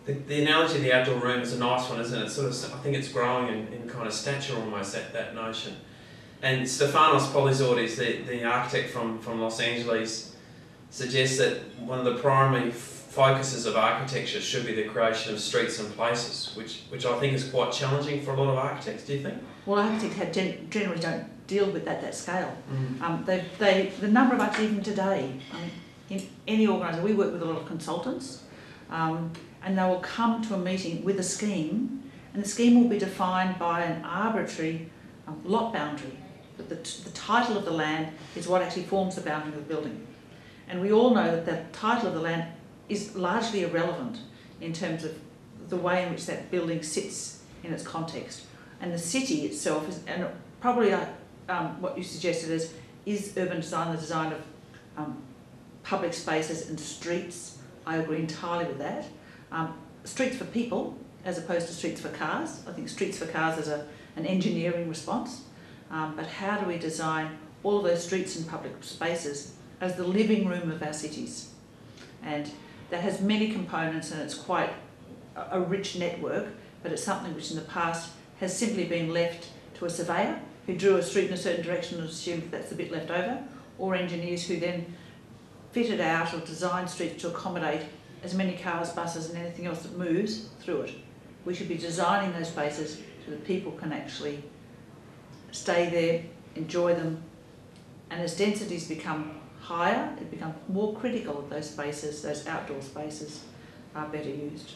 The analogy of the outdoor room is a nice one, isn't it? Sort of, I think it's growing in kind of stature almost, that notion. And Stefanos Polizordis, the architect from Los Angeles, suggests that one of the primary focuses of architecture should be the creation of streets and places, which I think is quite challenging for a lot of architects. Do you think? Well, architects generally don't deal with that scale. The number of architects even today, in any organisation, we work with a lot of consultants, and they will come to a meeting with a scheme, and the scheme will be defined by an arbitrary lot boundary. But the title of the land is what actually forms the boundary of the building. And we all know that the title of the land is largely irrelevant in terms of the way in which that building sits in its context. And the city itself is, and probably what you suggested is urban design, the design of public spaces and streets. I agree entirely with that. Streets for people as opposed to streets for cars. I think streets for cars is an engineering response. But how do we design all of those streets and public spaces as the living room of our cities? And that has many components, and it's quite a rich network, but it's something which in the past has simply been left to a surveyor who drew a street in a certain direction and assumed that's the bit left over, or engineers who then fitted out or designed streets to accommodate as many cars, buses and anything else that moves through it. We should be designing those spaces so that people can actually stay there, enjoy them, and as densities become higher, it becomes more critical that those spaces, those outdoor spaces, are better used.